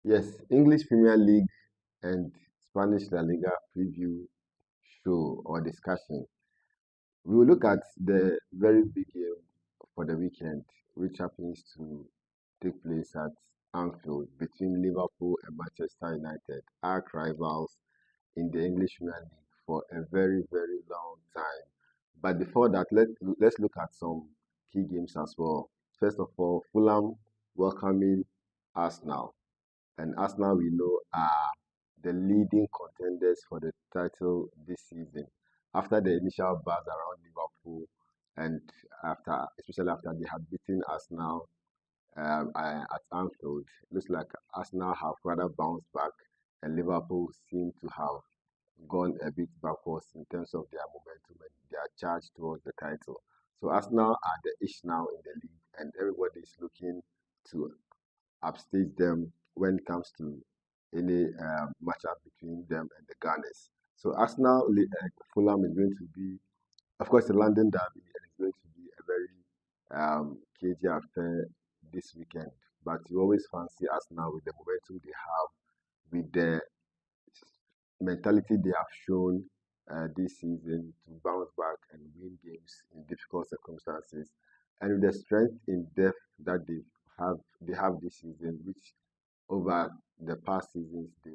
Yes, English Premier League and Spanish La Liga preview show or discussion. We will look at the very big game for the weekend, which happens to take place at Anfield between Liverpool and Manchester United, arch rivals in the English Premier League for a very, very long time. But before that, let's look at some key games as well. First of all, Fulham welcoming Arsenal. And Arsenal, we know, are the leading contenders for the title this season. After the initial buzz around Liverpool, and especially after they had beaten Arsenal at Anfield, it looks like Arsenal have rather bounced back, and Liverpool seem to have gone a bit backwards in terms of their momentum and their charge towards the title. So Arsenal are the ish now in the league, and everybody is looking to upstage them when it comes to any matchup between them and the Gunners. So Arsenal, Fulham is going to be, of course, the London derby, and it's going to be a very cagey affair this weekend. But you always fancy Arsenal with the momentum they have, with the mentality they have shown this season to bounce back and win games in difficult circumstances, and with the strength in depth that they have this season, which over the past seasons they've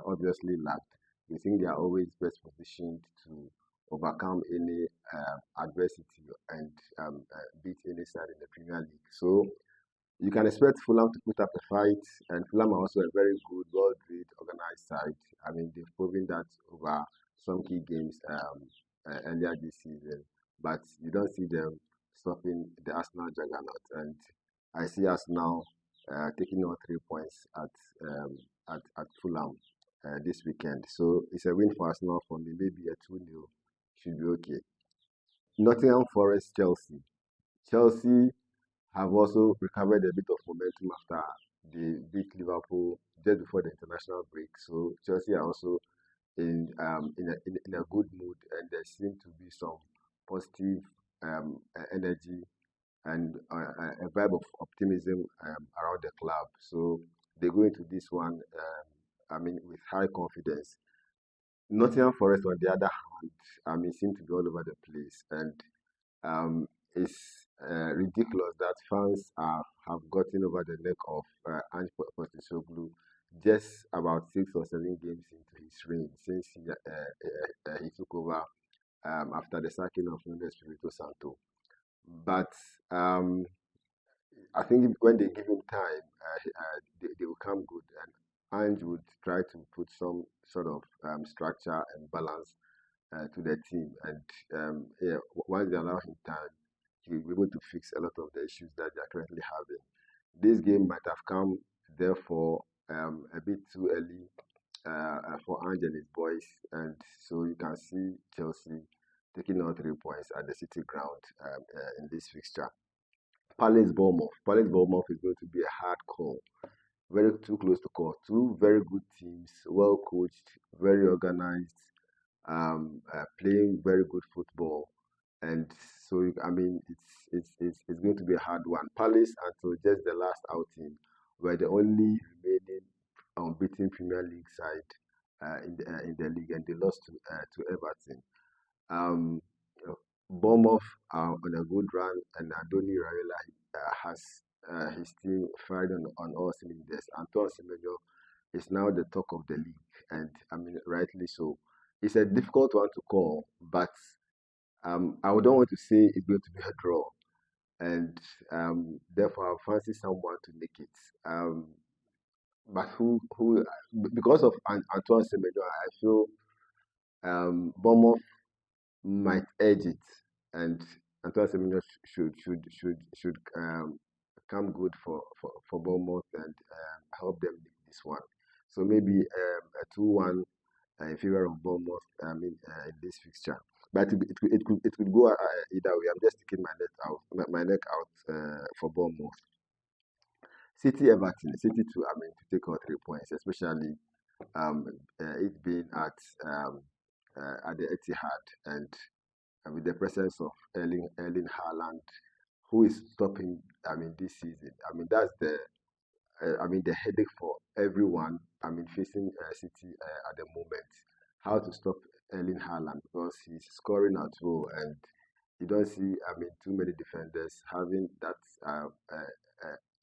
obviously lacked. We think they are always best positioned to overcome any adversity and beat any side in the Premier League. So you can expect Fulham to put up a fight, and Fulham are also a very good, well-drilled, organized side. I mean, they've proven that over some key games earlier this season, but you don't see them stopping the Arsenal juggernaut. And I see Arsenal taking on 3 points at Fulham this weekend. So it's a win for Arsenal for me. Maybe a 2-0 should be okay. Nottingham Forest, Chelsea. Chelsea have also recovered a bit of momentum after they beat Liverpool just before the international break. So Chelsea are also in a good mood, and there seem to be some positive energy and a vibe of optimism around the club. So they go into this one, I mean, with high confidence. Nottingham Forest, on the other hand, I mean, seem to be all over the place, and it's ridiculous that fans have gotten over the neck of Ange Postecoglou just about 6 or 7 games into his reign since he took over after the sacking of Nuno Espirito Santo. But I think when they give him time, they will come good, and Ange would try to put some sort of structure and balance to the team. And yeah, once they allow him time, he will be able to fix a lot of the issues that they are currently having. This game might have come, therefore, a bit too early for Ange and his boys, and so you can see Chelsea taking out 3 points at the City Ground in this fixture. Palace Bournemouth. Palace Bournemouth is going to be a hard call. Very too close to call. Two very good teams, well coached, very organized, playing very good football, and so I mean it's going to be a hard one. Palace until just the last outing were the only remaining unbeaten Premier League side in the league, and they lost to Everton. Um, uh, Bournemouth are on a good run, and Andoni Raiola has his team firing on all cylinders. Antoine Semenyo is now the talk of the league, and I mean, rightly so. It's a difficult one to call, but I don't want to say it's going to be a draw, and therefore I fancy someone to make it. But because of Antoine Semenyo, I feel Bournemouth might edge it, and Antoine Semenyo should come good for Bournemouth and help them lift this one. So maybe a 2-1 in favor of Bournemouth. I mean, in this fixture, but it could go either way. I'm just sticking my neck out for Bournemouth. City Everton, City too. I mean, to take out 3 points, especially um, it being at the Etihad, and with the presence of Erling Haaland, who is stopping. I mean, this season. I mean, that's the the headache for everyone. Facing City at the moment. How to stop Erling Haaland because he's scoring at will, and you don't see, too many defenders having that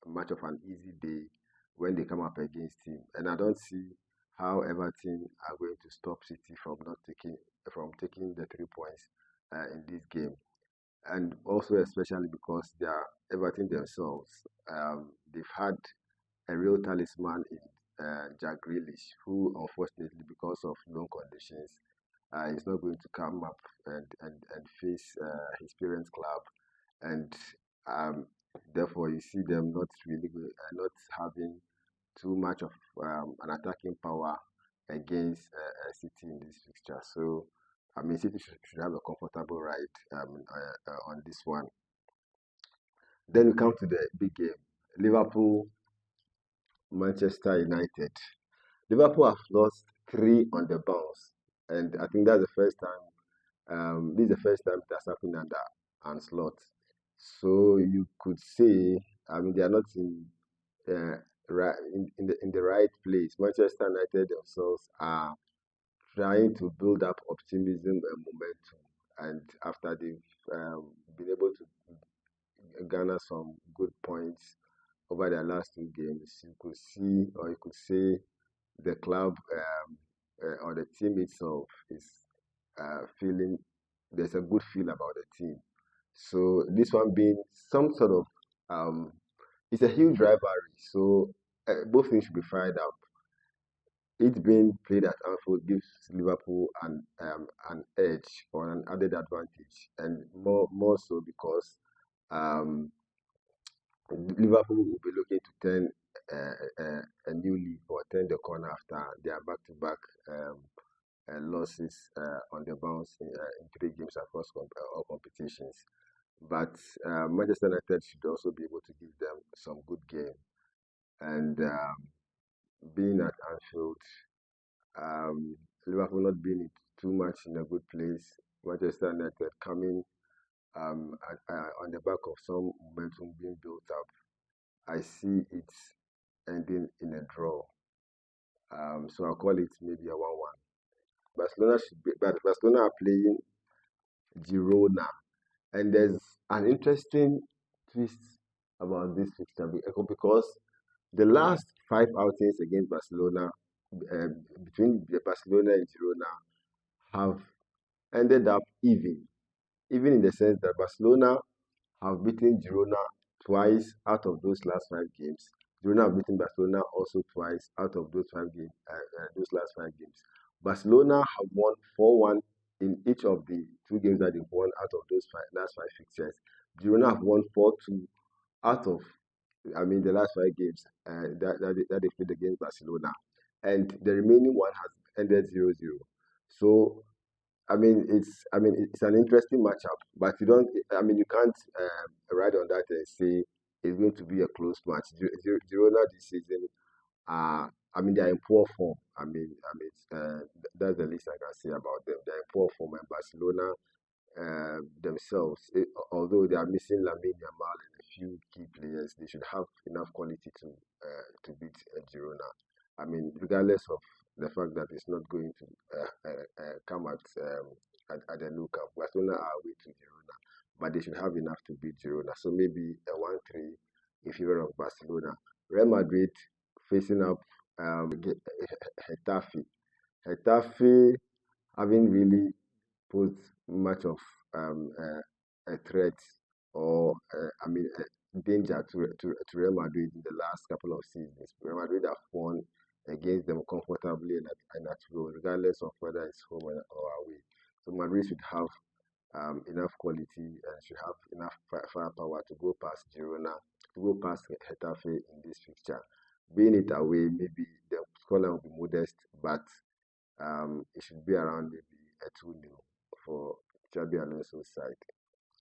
much of an easy day when they come up against him. And I don't see how Everton are going to stop City from taking the 3 points in this game. And also especially because they are Everton themselves. They've had a real talisman in Jack Grealish, who unfortunately, because of loan conditions, is not going to come up and face his parents' club, and um, therefore you see them not really not having too much of an attacking power against City in this fixture. So, City should have a comfortable ride on this one. Then we come to the big game, Liverpool, Manchester United. Liverpool have lost three on the bounce, and I think that's the first time. This is the first time that's happened under Anslot. So you could say, they are not in the right place. Manchester United themselves are trying to build up optimism and momentum, and after they've been able to garner some good points over their last two games, you could see, or you could say, the club or the team itself is feeling there's a good feel about the team. So this one being some sort of it's a huge rivalry. So both things should be fired up. It being played at Anfield gives Liverpool an edge or an added advantage, and more so because um, Liverpool will be looking to turn a new leaf or turn the corner after their back-to-back losses on the bounce in 3 games across all competitions. But Manchester United should also be able to give them some good game. And being at Anfield, Liverpool not being too much in a good place, Manchester United coming on the back of some momentum being built up, I see it ending in a draw. So I'll call it maybe a 1-1. But Barcelona are playing Girona, and there's an interesting twist about this fixture because the last 5 outings against Barcelona, uh, between the Barcelona and Girona, have ended up even in the sense that Barcelona have beaten Girona twice out of those last 5 games. Girona have beaten Barcelona also twice out of those 5 games. Those last 5 games. Barcelona have won 4-1 in each of the 2 games that they've won out of those last 5 fixtures. Girona have won 4-2 out of, the last 5 games that they played against Barcelona, and the remaining one has ended 0-0. So it's an interesting matchup, but you don't. You can't ride on that and say it's going to be a close match. Girona this season, they are in poor form. That's the least I can say about them. They're in poor form, and Barcelona themselves, although they are missing Lamine Yamal and a few key players, they should have enough quality to beat Girona. Regardless of the fact that it's not going to come at the Nou Camp. Barcelona are away to Girona, but they should have enough to beat Girona. So maybe a 1-3 in favor of Barcelona. Real Madrid facing up Getafe. Getafe haven't really put much of a threat or danger to Real Madrid in the last couple of seasons. Real Madrid have won against them comfortably and at will, regardless of whether it's home or away. So Madrid should have enough quality and should have enough firepower to go past Girona, to go past Getafe in this fixture. Being it away, maybe the scoreline will be modest, but it should be around maybe a 2-0 for Xabi Alonso's side.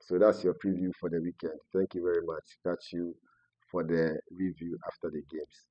So that's your preview for the weekend. Thank you very much. Catch you for the review after the games.